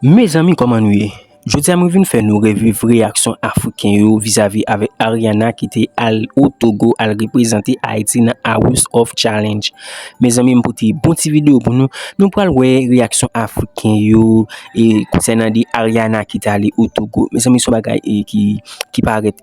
Mes amis, comment nous y? Je dis à moi vinn faire nous revivre réaction africain yo vis-à-vis avec Ariana qui était au Togo à représenter Haïti dans House of Challenge. Mes amis, m'pote bon petit vidéo pour nous. Nous pral ouais réaction africain yo et concernant di Ariana qui est allé au Togo. Mes amis, son bagay qui paraît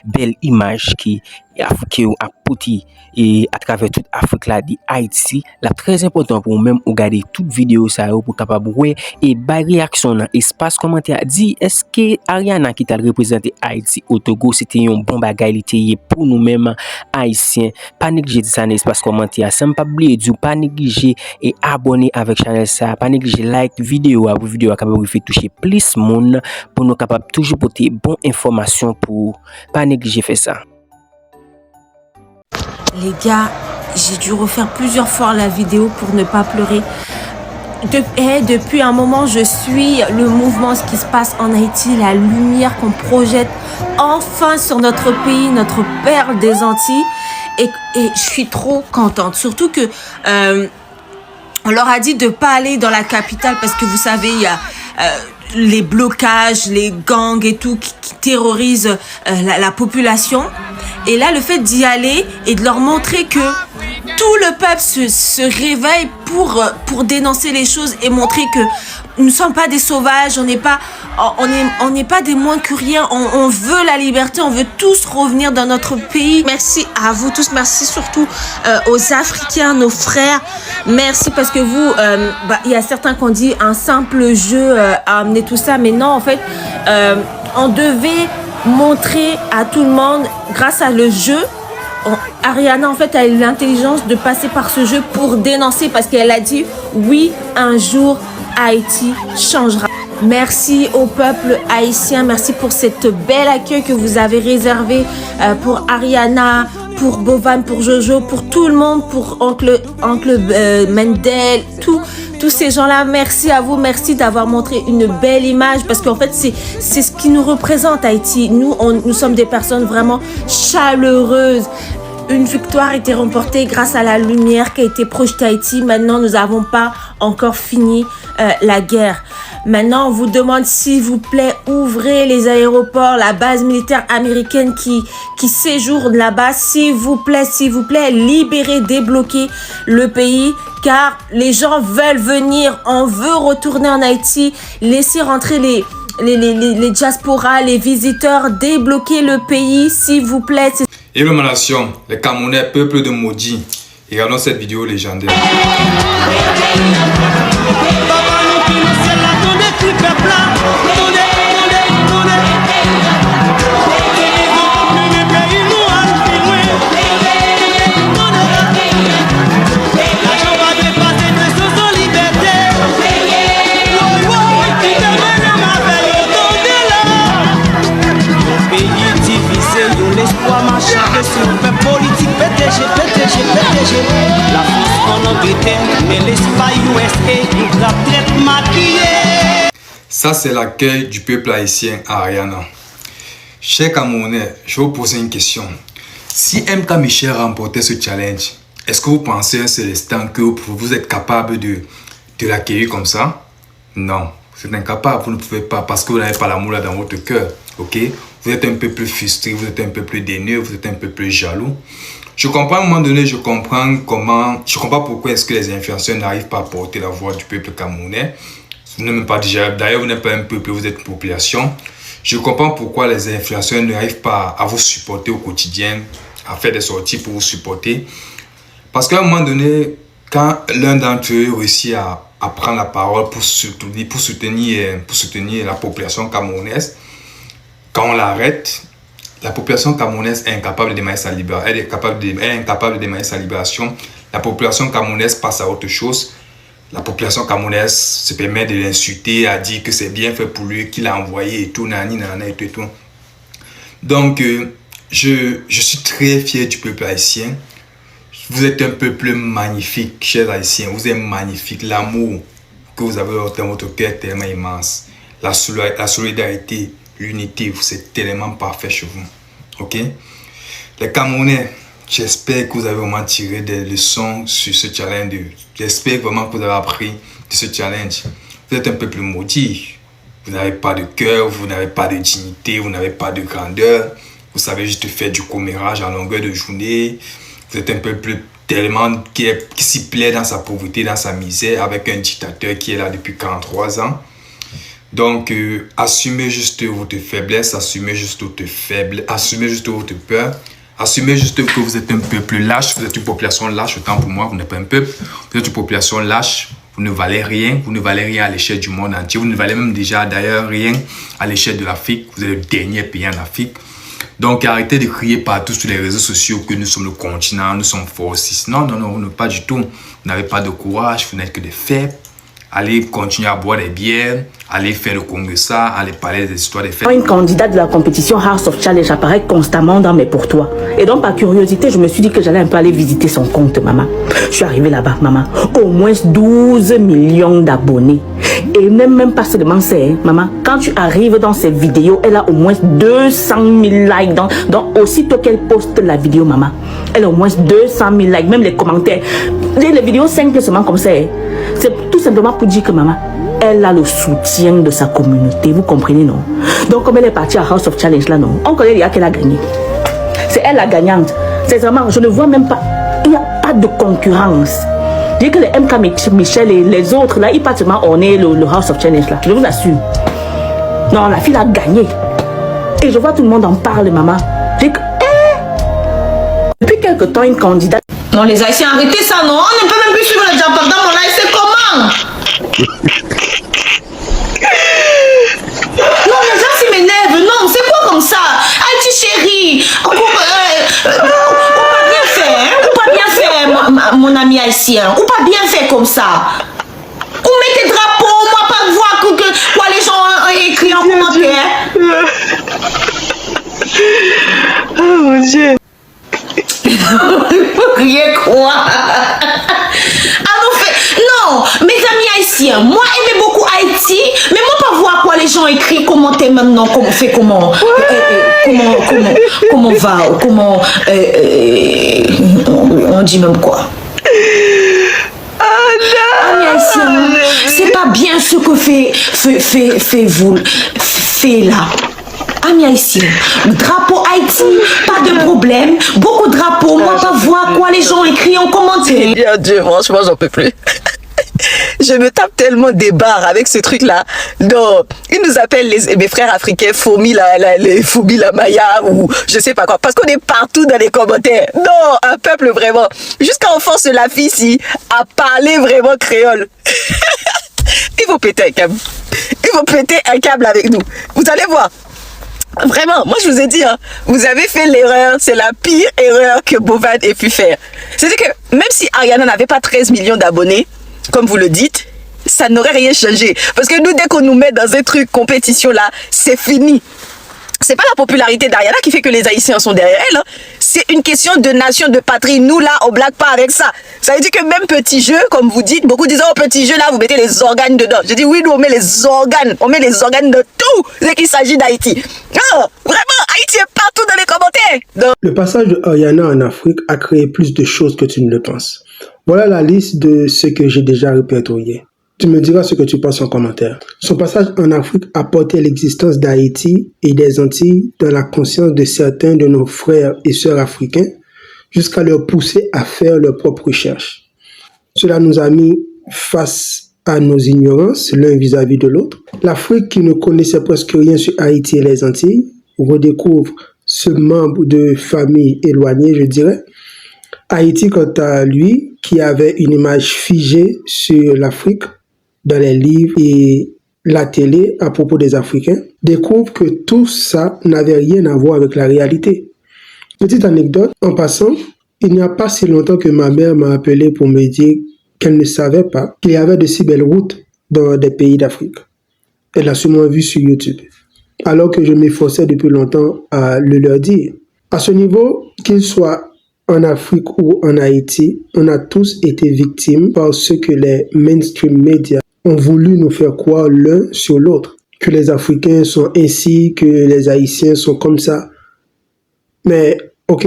belle image qui africain a poti et à travers toute Afrique là di Haïti, là très important pour même regarder toute vidéo ça pour capable ouais et ba réaction dans espace commentaire dit est-ce que Ariana qui t'a représenté Haïti au Togo c'était un bon bagay pour nous mêmes haïtiens. Pas négliger ça dans espace commentaire, sans pas oublier du pas négliger et abonner avec channel ça, pas négliger like vidéo pour vidéo capable faire toucher plus monde pour nous capable toujours porter bonne information pour pas négliger faire ça. Les gars, j'ai dû refaire plusieurs fois la vidéo pour ne pas pleurer. Depuis un moment, je suis le mouvement, ce qui se passe en Haïti, la lumière qu'on projette enfin sur notre pays, notre perle des Antilles. Et je suis trop contente. Surtout que on leur a dit de ne pas aller dans la capitale parce que vous savez, il y a les blocages, les gangs et tout qui terrorisent la population. Et là, le fait d'y aller et de leur montrer que tout le peuple se réveille pour dénoncer les choses et montrer que nous ne sommes pas des sauvages, on n'est pas des moins que rien, on veut la liberté, on veut tous revenir dans notre pays. Merci à vous tous, merci surtout aux Africains, nos frères. Merci parce que vous, il y a certains qui ont dit un simple jeu a amené tout ça, mais non, en fait, on devait montrer à tout le monde, grâce à le jeu, Ariana en fait a eu l'intelligence de passer par ce jeu pour dénoncer parce qu'elle a dit oui, un jour Haïti changera. Merci au peuple haïtien, merci pour cette belle accueil que vous avez réservé pour Ariana, pour Bovan, pour Jojo, pour tout le monde, pour Oncle Mendel, tous ces gens-là. Merci à vous, merci d'avoir montré une belle image parce qu'en fait c'est ce qui nous représente Haïti. Nous sommes des personnes vraiment chaleureuses. Une victoire a été remportée grâce à la lumière qui a été projetée à Haïti. Maintenant, nous n'avons pas encore fini la guerre. Maintenant, on vous demande, s'il vous plaît, ouvrez les aéroports, la base militaire américaine qui séjourne là-bas. S'il vous plaît, libérez, débloquez le pays, car les gens veulent venir. On veut retourner en Haïti, laisser rentrer les diasporas, les visiteurs, débloquer le pays, s'il vous plaît. Hello ma nation, les Camerounais, peuple de maudits, regardons cette vidéo légendaire. La France en Angleterre, mais l'Espagne USA, nous la traite maquillée. Ça, c'est l'accueil du peuple haïtien à Ariana. Chers Camerounais, je vais vous poser une question. Si MK Michel remportait ce challenge, est-ce que vous pensez un seul instant que vous êtes capable de l'accueillir comme ça? Non, vous êtes incapable, vous ne pouvez pas parce que vous n'avez pas l'amour là dans votre cœur. Ok? Vous êtes un peu plus frustré, vous êtes un peu plus déneux, vous êtes un peu plus jaloux. Je comprends à un moment donné, je comprends pourquoi est-ce que les influenceurs n'arrivent pas à porter la voix du peuple camerounais. Vous n'êtes même pas déjà, d'ailleurs vous n'êtes pas un peuple, vous êtes une population. Je comprends pourquoi les influenceurs n'arrivent pas à vous supporter au quotidien, à faire des sorties pour vous supporter. Parce qu'à un moment donné, quand l'un d'entre eux réussit à prendre la parole pour soutenir la population camerounaise, quand on l'arrête, la population camerounaise est incapable de démarrer sa libération. Elle est incapable de démarrer sa libération. La population camerounaise passe à autre chose. La population camerounaise se permet de l'insulter, à dire que c'est bien fait pour lui, qu'il a envoyé et tout, nani, nana et tout. Donc, je suis très fier du peuple haïtien. Vous êtes un peuple magnifique, chers haïtiens. Vous êtes magnifique. L'amour que vous avez dans votre cœur est tellement immense. La solidarité, l'unité, c'est tellement parfait chez vous. Ok? Les Camerounais, j'espère que vous avez vraiment tiré des leçons sur ce challenge. J'espère vraiment que vous avez appris de ce challenge. vous êtes un peuple maudit. Vous n'avez pas de cœur, vous n'avez pas de dignité, vous n'avez pas de grandeur. Vous savez juste faire du commérage en longueur de journée. Vous êtes un peuple tellement qui s'y plaît dans sa pauvreté, dans sa misère, avec un dictateur qui est là depuis 43 ans. Donc, assumez juste votre faiblesse, assumez juste votre faiblesse, assumez juste votre peur, assumez juste que vous êtes un peuple lâche, vous êtes une population lâche, autant pour moi, vous n'êtes pas un peuple, vous êtes une population lâche, vous ne valez rien à l'échelle du monde entier, vous ne valez même déjà d'ailleurs rien à l'échelle de l'Afrique, vous êtes le dernier pays en Afrique. Donc, arrêtez de crier partout sur les réseaux sociaux que nous sommes le continent, nous sommes forts. Non, non, non, pas du tout. Vous n'avez pas de courage, vous n'êtes que des faibles. Allez continuer à boire des bières, allez faire le congrès, allez parler des histoires des fêtes. Une candidate de la compétition House of Challenge apparaît constamment dans mes pour toi. Et donc, par curiosité, je me suis dit que j'allais un peu aller visiter son compte, maman. Je suis arrivée là-bas, maman. Au moins 12 millions d'abonnés. Et même pas seulement ça, hein, maman. Quand tu arrives dans ses vidéos, elle a au moins 200 000 likes. Donc, aussitôt qu'elle poste la vidéo, maman, elle a au moins 200 000 likes. Même les commentaires. Les vidéos simples seulement comme ça, hein. C'est tout simplement pour dire que maman, elle a le soutien de sa communauté. Vous comprenez, non? Donc, comme elle est partie à House of Challenge, là, non? On connaît déjà qu'elle a gagné. C'est elle la gagnante. C'est vraiment, je ne vois même pas. Il n'y a pas de concurrence. Dès que les MK Michel et les autres, là, ils partent seulement orner le House of Challenge, là. Je vous assure. Non, la fille a gagné. Et je vois tout le monde en parle, maman. J'ai que, depuis quelque temps, une candidate. Non, les Haïtiens, arrêtez ça, non? On ne peut même plus suivre le Japon dans mon live, c'est comment? Non, les gens s'y m'énervent, non, c'est quoi comme ça? Haïti chérie, on pas bien faire, hein? Ou pas bien faire, mon ami haïtien, ou pas bien faire comme ça? Ou mettez drapeau, moi pas voir quoi les gens écrit en commentaire. Oh mon Dieu. Rien quoi. Non, mes amis haïtiens, moi j'aime beaucoup Haïti, mais moi pas voir quoi les gens écrivent, commenter maintenant, comment fait, comment va, comment on dit même quoi. Amis haïtiens, c'est pas bien ce que fait là. Amis haïtiens, drapeau Haïti, pas de problème. Beaucoup de drapeaux, moi pas voir quoi les gens écrivent en commentaire. Bien Dieu, franchement, j'en peux plus. Je me tape tellement des barres avec ce truc-là. Donc, ils nous appellent mes frères africains les Foumi la Maya ou je sais pas quoi. Parce qu'on est partout dans les commentaires. Non, un peuple vraiment. Jusqu'à on force la fille ici à parler vraiment créole. Ils vont péter un câble. Ils vont péter un câble avec nous. Vous allez voir. Vraiment, moi je vous ai dit, hein, vous avez fait l'erreur, c'est la pire erreur que Bovan ait pu faire. C'est-à-dire que même si Ariana n'avait pas 13 millions d'abonnés, comme vous le dites, ça n'aurait rien changé. Parce que nous, dès qu'on nous met dans un truc compétition là, c'est fini. C'est pas la popularité d'Ariana qui fait que les Haïtiens sont derrière elle. Hein. C'est une question de nation, de patrie. Nous là, on blague pas avec ça. Ça veut dire que même petit jeu, comme vous dites, beaucoup disent oh petit jeu là, vous mettez les organes dedans. Je dis oui, nous on met les organes de tout dès qu'il s'agit d'Haïti. Oh, vraiment, Haïti est partout dans les commentaires. Donc... Le passage de Ariana en Afrique a créé plus de choses que tu ne le penses. Voilà la liste de ce que j'ai déjà répertorié. Tu me diras ce que tu penses en commentaire. Son passage en Afrique a porté l'existence d'Haïti et des Antilles dans la conscience de certains de nos frères et sœurs africains jusqu'à leur pousser à faire leurs propres recherches. Cela nous a mis face à nos ignorances l'un vis-à-vis de l'autre. L'Afrique, qui ne connaissait presque rien sur Haïti et les Antilles, redécouvre ce membre de famille éloigné, je dirais. Haïti, quant à lui, qui avait une image figée sur l'Afrique, dans les livres et la télé à propos des Africains, découvre que tout ça n'avait rien à voir avec la réalité. Petite anecdote, en passant, il n'y a pas si longtemps que ma mère m'a appelé pour me dire qu'elle ne savait pas qu'il y avait de si belles routes dans des pays d'Afrique. Elle l'a sûrement vu sur YouTube, alors que je m'efforçais depuis longtemps à le leur dire. À ce niveau, qu'il soit en Afrique ou en Haïti, on a tous été victimes par ce que les mainstream médias ont voulu nous faire croire l'un sur l'autre, que les Africains sont ainsi, que les Haïtiens sont comme ça. Mais, ok,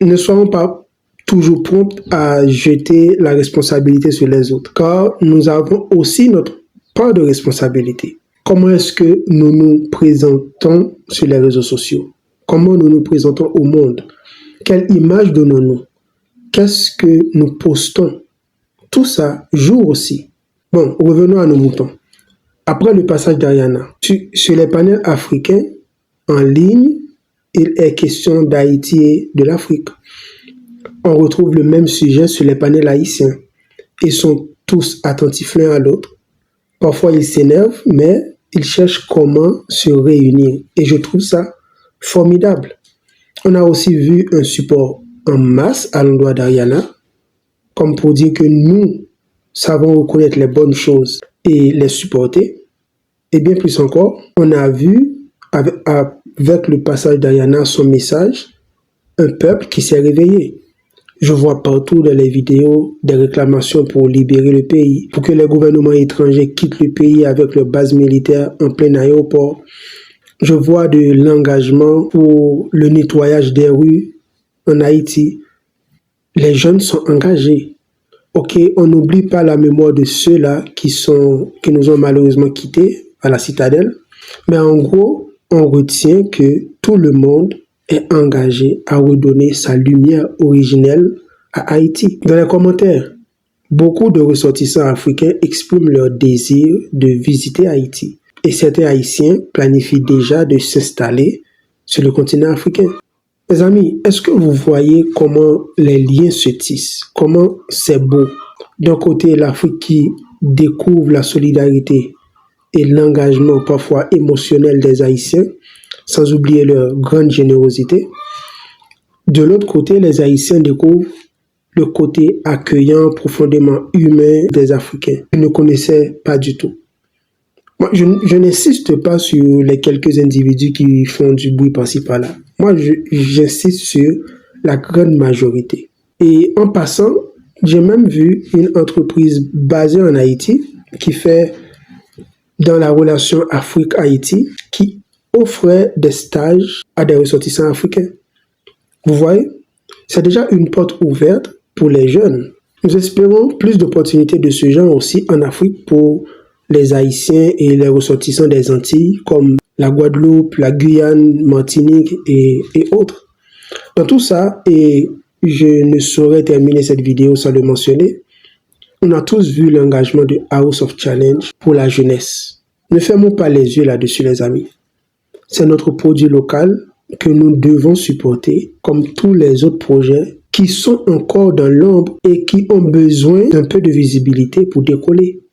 ne soyons pas toujours prompts à jeter la responsabilité sur les autres, car nous avons aussi notre part de responsabilité. Comment est-ce que nous nous présentons sur les réseaux sociaux? Comment nous nous présentons au monde? Quelle image donnons-nous? Qu'est-ce que nous postons? Tout ça joue aussi. Bon, revenons à nos moutons. Après le passage d'Ariana, sur les panels africains en ligne, il est question d'Haïti et de l'Afrique. On retrouve le même sujet sur les panels haïtiens. Ils sont tous attentifs l'un à l'autre. Parfois, ils s'énervent, mais ils cherchent comment se réunir. Et je trouve ça formidable. On a aussi vu un support en masse à l'endroit d'Ariana, comme pour dire que nous savons reconnaître les bonnes choses et les supporter. Et bien plus encore, on a vu avec le passage d'Ariana son message, un peuple qui s'est réveillé. Je vois partout dans les vidéos des réclamations pour libérer le pays, pour que les gouvernements étrangers quittent le pays avec leurs bases militaires en plein aéroport. Je vois de l'engagement pour le nettoyage des rues en Haïti. Les jeunes sont engagés. Ok, on n'oublie pas la mémoire de ceux-là qui nous ont malheureusement quittés à la citadelle. Mais en gros, on retient que tout le monde est engagé à redonner sa lumière originelle à Haïti. Dans les commentaires, beaucoup de ressortissants africains expriment leur désir de visiter Haïti. Et certains Haïtiens planifient déjà de s'installer sur le continent africain. Mes amis, est-ce que vous voyez comment les liens se tissent? Comment c'est beau? D'un côté, l'Afrique qui découvre la solidarité et l'engagement parfois émotionnel des Haïtiens, sans oublier leur grande générosité. De l'autre côté, les Haïtiens découvrent le côté accueillant, profondément humain des Africains. Ils ne connaissaient pas du tout. Moi, je n'insiste pas sur les quelques individus qui font du bruit par-ci par-là. Moi, j'insiste sur la grande majorité. Et en passant, j'ai même vu une entreprise basée en Haïti qui fait dans la relation Afrique-Haïti, qui offrait des stages à des ressortissants africains. Vous voyez, c'est déjà une porte ouverte pour les jeunes. Nous espérons plus d'opportunités de ce genre aussi en Afrique pour les Haïtiens et les ressortissants des Antilles, comme la Guadeloupe, la Guyane, Martinique et autres. Dans tout ça, et je ne saurais terminer cette vidéo sans le mentionner, on a tous vu l'engagement de House of Challenge pour la jeunesse. Ne fermons pas les yeux là-dessus, les amis. C'est notre produit local que nous devons supporter, comme tous les autres projets qui sont encore dans l'ombre et qui ont besoin d'un peu de visibilité pour décoller.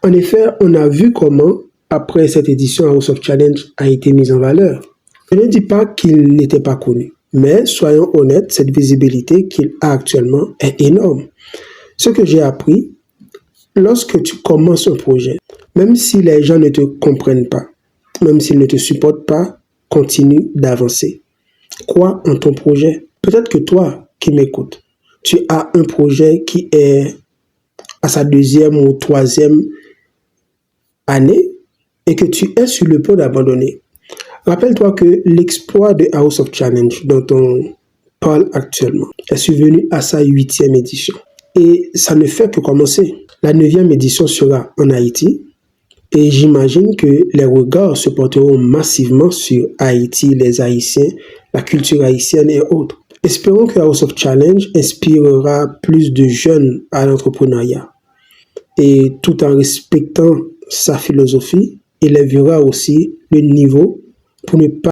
En effet, on a vu comment, après cette édition, House of Challenge a été mise en valeur. Je ne dis pas qu'il n'était pas connu, mais soyons honnêtes, cette visibilité qu'il a actuellement est énorme. Ce que j'ai appris, lorsque tu commences un projet, même si les gens ne te comprennent pas, même s'ils ne te supportent pas, continue d'avancer. Crois en ton projet. Peut-être que toi qui m'écoutes, tu as un projet qui est à sa 2e ou 3e année et que tu es sur le point d'abandonner. Rappelle-toi que l'exploit de House of Challenge dont on parle actuellement est survenu à sa 8e édition. Et ça ne fait que commencer. La 9e édition sera en Haïti et j'imagine que les regards se porteront massivement sur Haïti, les Haïtiens, la culture haïtienne et autres. Espérons que House of Challenge inspirera plus de jeunes à l'entrepreneuriat et tout en respectant sa philosophie, élèvera aussi le niveau pour ne pas